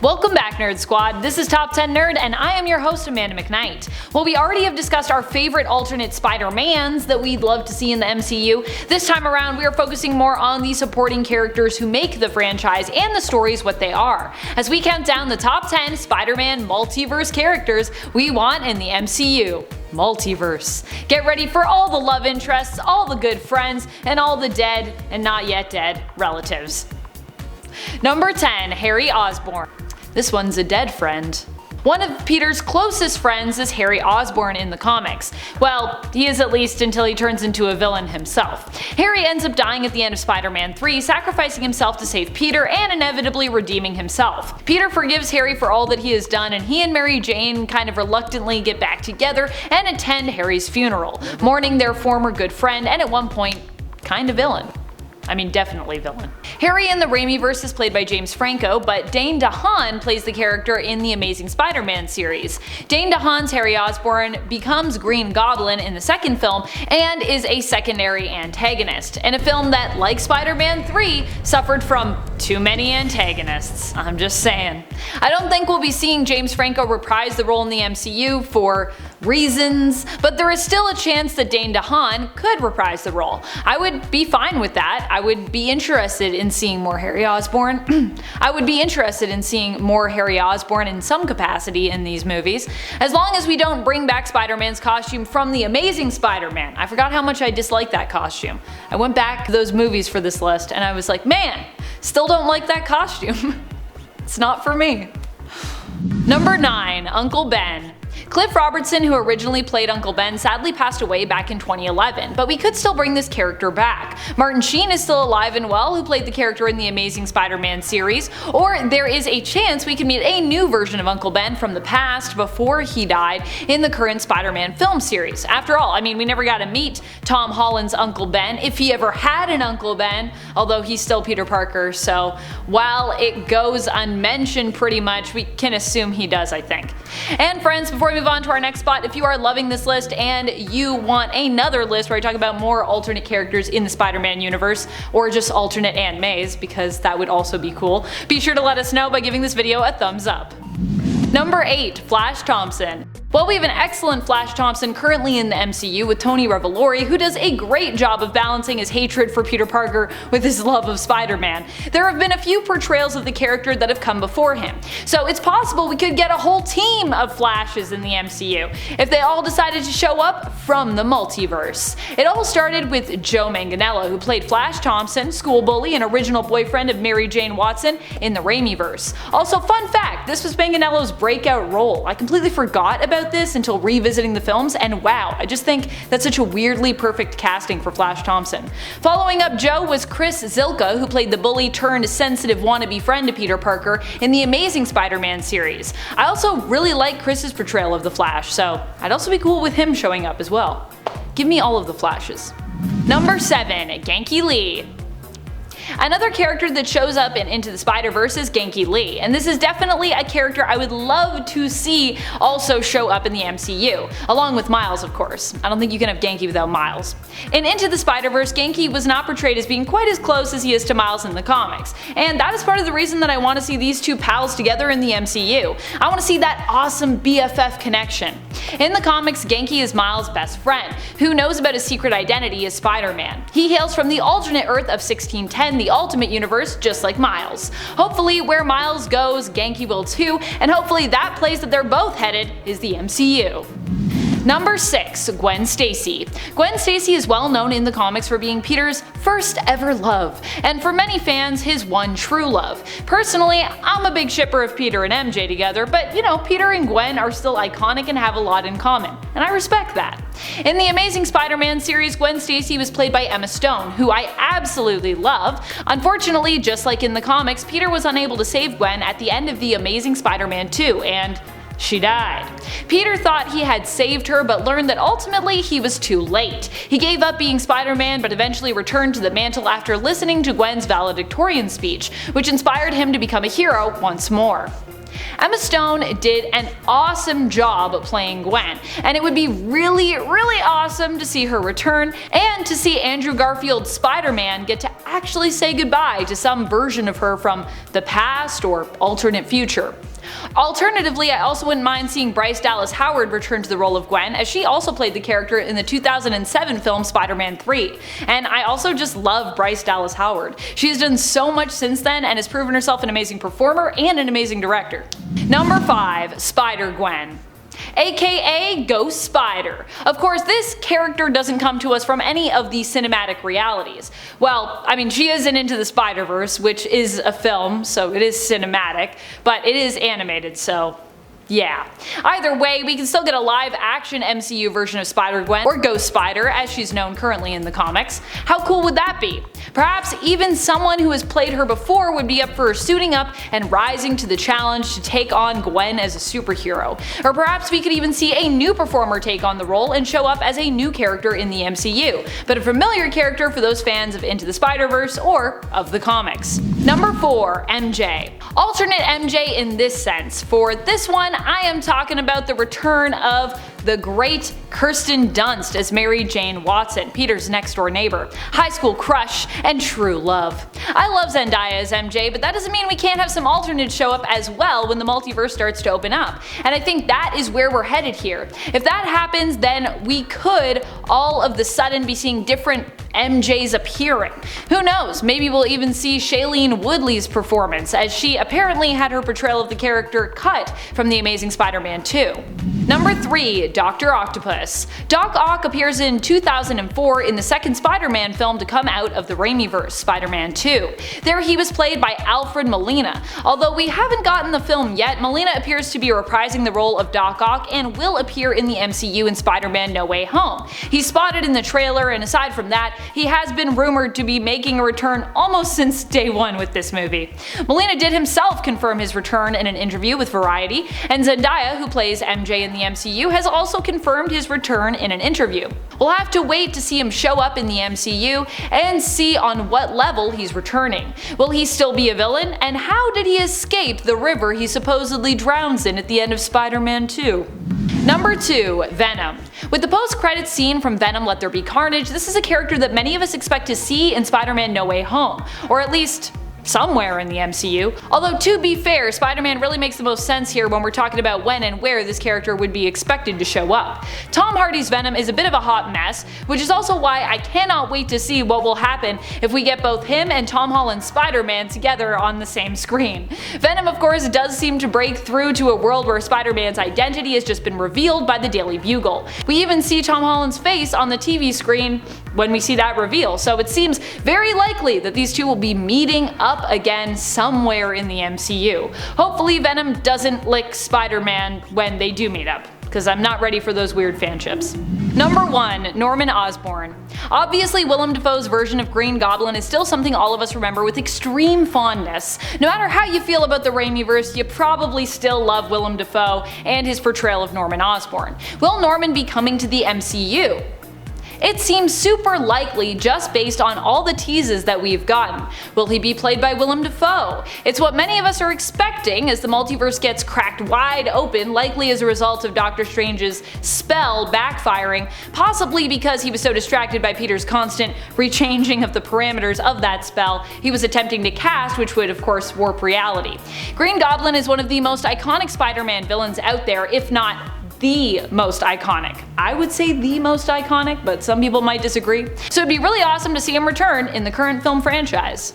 Welcome back, Nerd Squad. This is Top 10 Nerd, and I am your host, Amanda McKnight. Well, we already have discussed our favorite alternate Spider-Mans that we'd love to see in the MCU. This time around, we are focusing more on the supporting characters who make the franchise and the stories what they are, as we count down the top 10 Spider-Man multiverse characters we want in the MCU. Multiverse. Get ready for all the love interests, all the good friends, and all the dead and not yet dead relatives. Number 10. Harry Osborn. This one's a dead friend. One of Peter's closest friends is Harry Osborn in the comics. Well, he is at least until he turns into a villain himself. Harry ends up dying at the end of Spider-Man 3, sacrificing himself to save Peter and inevitably redeeming himself. Peter forgives Harry for all that he has done, and he and Mary Jane kind of reluctantly get back together and attend Harry's funeral, mourning their former good friend and at one point, kind of villain. I mean, definitely villain. Harry in the Raimiverse is played by James Franco, but Dane DeHaan plays the character in the Amazing Spider-Man series. Dane DeHaan's Harry Osborn becomes Green Goblin in the second film and is a secondary antagonist, in a film that, like Spider-Man 3, suffered from too many antagonists. I'm just saying. I don't think we'll be seeing James Franco reprise the role in the MCU for reasons, but there is still a chance that Dane DeHaan could reprise the role. I would be fine with that. I would be interested in seeing more Harry Osborn. I would be interested in seeing more Harry Osborn in some capacity in these movies, as long as we don't bring back Spider-Man's costume from the Amazing Spider-Man. I forgot how much I disliked that costume. I went back to those movies for this list and I was like, man, still don't like that costume. It's not for me. Number 9. Uncle Ben. Cliff Robertson, who originally played Uncle Ben, sadly passed away back in 2011, but we could still bring this character back. Martin Sheen is still alive and well, who played the character in the Amazing Spider-Man series, or there is a chance we can meet a new version of Uncle Ben from the past before he died in the current Spider-Man film series. After all, I mean, we never got to meet Tom Holland's Uncle Ben, if he ever had an Uncle Ben, although he's still Peter Parker, so while it goes unmentioned pretty much, we can assume he does, I think. And friends, before we move on to our next spot, if you are loving this list and you want another list where I talk about more alternate characters in the Spider-Man universe, or just alternate Aunt Mays, because that would also be cool, be sure to let us know by giving this video a thumbs up. Number 8. Flash Thompson. Well, we have an excellent Flash Thompson currently in the MCU with Tony Revolori, who does a great job of balancing his hatred for Peter Parker with his love of Spider-Man. There have been a few portrayals of the character that have come before him, so it's possible we could get a whole team of Flashes in the MCU if they all decided to show up from the multiverse. It all started with Joe Manganiello, who played Flash Thompson, school bully and original boyfriend of Mary Jane Watson in the Raimiverse. Also, fun fact, this was Manganiello's breakout role. I completely forgot about this until revisiting the films, and wow, I just think that's such a weirdly perfect casting for Flash Thompson. Following up Joe was Chris Zilka, who played the bully turned sensitive wannabe friend to Peter Parker in the Amazing Spider-Man series. I also really like Chris's portrayal of the Flash, so I'd also be cool with him showing up as well. Give me all of the Flashes. Number 7. Ganke Lee. Another character that shows up in Into the Spider-Verse is Ganke Lee, and this is definitely a character I would love to see also show up in the MCU, along with Miles, of course. I don't think you can have Ganke without Miles. In Into the Spider-Verse, Ganke was not portrayed as being quite as close as he is to Miles in the comics, and that is part of the reason that I want to see these two pals together in the MCU. I want to see that awesome BFF connection. In the comics, Ganke is Miles' best friend, who knows about his secret identity as Spider-Man. He hails from the alternate Earth of 1610, the Ultimate Universe, just like Miles. Hopefully, where Miles goes, Ganke will too, and hopefully that place that they're both headed is the MCU. Number 6. Gwen Stacy. Gwen Stacy is well known in the comics for being Peter's first ever love, and for many fans, his one true love. Personally, I'm a big shipper of Peter and MJ together, but you know, Peter and Gwen are still iconic and have a lot in common, and I respect that. In the Amazing Spider-Man series, Gwen Stacy was played by Emma Stone, who I absolutely love. Unfortunately, just like in the comics, Peter was unable to save Gwen at the end of the Amazing Spider-Man 2, and she died. Peter thought he had saved her, but learned that ultimately he was too late. He gave up being Spider-Man, but eventually returned to the mantle after listening to Gwen's valedictorian speech, which inspired him to become a hero once more. Emma Stone did an awesome job playing Gwen, and it would be really awesome to see her return and to see Andrew Garfield's Spider-Man get to actually say goodbye to some version of her from the past or alternate future. Alternatively, I also wouldn't mind seeing Bryce Dallas Howard return to the role of Gwen, as she also played the character in the 2007 film Spider-Man 3. And I also just love Bryce Dallas Howard. She has done so much since then and has proven herself an amazing performer and an amazing director. Number 5. Spider-Gwen, aka Ghost Spider. Of course, this character doesn't come to us from any of the cinematic realities. Well, I mean, she is in Into the Spider-Verse, which is a film, so it is cinematic, but it is animated, so yeah. Either way, we can still get a live-action MCU version of Spider-Gwen, or Ghost Spider as she's known currently in the comics. How cool would that be? Perhaps even someone who has played her before would be up for suiting up and rising to the challenge to take on Gwen as a superhero. Or perhaps we could even see a new performer take on the role and show up as a new character in the MCU, but a familiar character for those fans of Into the Spider-Verse or of the comics. Number 4. MJ. Alternate MJ in this sense. For this one, I am talking about the return of the great Kirsten Dunst as Mary Jane Watson, Peter's next door neighbor, high school crush, and true love. I love Zendaya as MJ, but that doesn't mean we can't have some alternates show up as well when the multiverse starts to open up. And I think that is where we're headed here. If that happens, then we could all of the sudden be seeing different MJs appearing. Who knows, maybe we'll even see Shailene Woodley's performance, as she apparently had her portrayal of the character cut from The Amazing Spider-Man 2. Number 3. Dr. Octopus. Doc Ock appears in 2004 in the second Spider-Man film to come out of the Raimiverse, Spider-Man 2. There he was played by Alfred Molina. Although we haven't gotten the film yet, Molina appears to be reprising the role of Doc Ock and will appear in the MCU in Spider-Man No Way Home. He's spotted in the trailer, and aside from that, he has been rumored to be making a return almost since day one with this movie. Molina did himself confirm his return in an interview with Variety, and Zendaya, who plays MJ in the MCU, has also confirmed his return in an interview. We'll have to wait to see him show up in the MCU and see on what level he's returning. Will he still be a villain, and how did he escape the river he supposedly drowns in at the end of Spider-Man 2? Number 2. Venom. With the post-credits scene from Venom Let There Be Carnage, this is a character that many of us expect to see in Spider-Man No Way Home, or at least somewhere in the MCU. Although to be fair, Spider-Man really makes the most sense here when we're talking about when and where this character would be expected to show up. Tom Hardy's Venom is a bit of a hot mess, which is also why I cannot wait to see what will happen if we get both him and Tom Holland's Spider-Man together on the same screen. Venom, of course, does seem to break through to a world where Spider-Man's identity has just been revealed by the Daily Bugle. We even see Tom Holland's face on the TV screen when we see that reveal, so it seems very likely that these two will be meeting up again somewhere in the MCU. Hopefully Venom doesn't lick Spider-Man when they do meet up, because I'm not ready for those weird fanships. Number 1. Norman Osborn. Obviously, Willem Dafoe's version of Green Goblin is still something all of us remember with extreme fondness. No matter how you feel about the Raimiverse, you probably still love Willem Dafoe and his portrayal of Norman Osborn. Will Norman be coming to the MCU? It seems super likely just based on all the teases that we've gotten. Will he be played by Willem Dafoe? It's what many of us are expecting as the multiverse gets cracked wide open, likely as a result of Doctor Strange's spell backfiring, possibly because he was so distracted by Peter's constant rechanging of the parameters of that spell he was attempting to cast, which would of course warp reality. Green Goblin is one of the most iconic Spider-Man villains out there, if not the most iconic. I would say the most iconic, but some people might disagree. So it'd be really awesome to see him return in the current film franchise.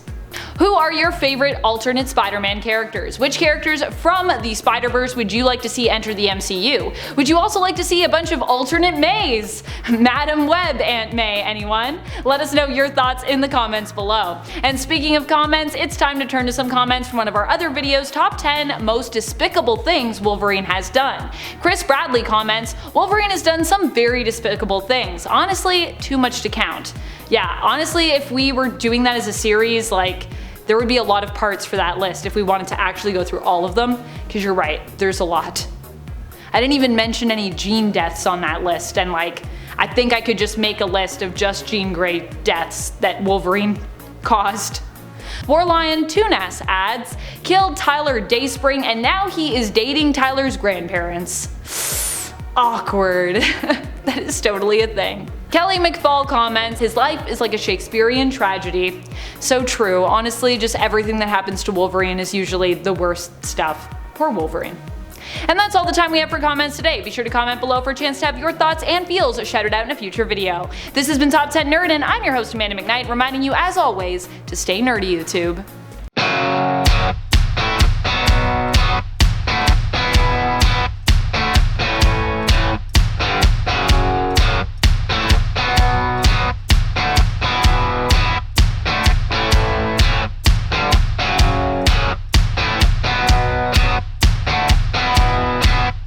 Who are your favorite alternate Spider-Man characters? Which characters from the Spider-Verse would you like to see enter the MCU? Would you also like to see a bunch of alternate Mays? Madam Web Aunt May, anyone? Let us know your thoughts in the comments below. And speaking of comments, it's time to turn to some comments from one of our other videos, Top 10 Most Despicable Things Wolverine Has Done. Chris Bradley comments, Wolverine has done some very despicable things. Honestly, too much to count. Yeah, honestly, if we were doing that as a series, there would be a lot of parts for that list if we wanted to actually go through all of them, because you're right, there's a lot. I didn't even mention any Jean deaths on that list, and like, I think I could just make a list of just Jean Grey deaths that Wolverine caused. Warlion Tunas adds, killed Tyler Dayspring and now he is dating Tyler's grandparents. Awkward. That is totally a thing. Kelly McFall comments, his life is like a Shakespearean tragedy. So true, honestly just everything that happens to Wolverine is usually the worst stuff. Poor Wolverine. And that's all the time we have for comments today. Be sure to comment below for a chance to have your thoughts and feels shouted out in a future video. This has been Top 10 Nerd and I'm your host Amanda McKnight, reminding you as always to stay nerdy, YouTube.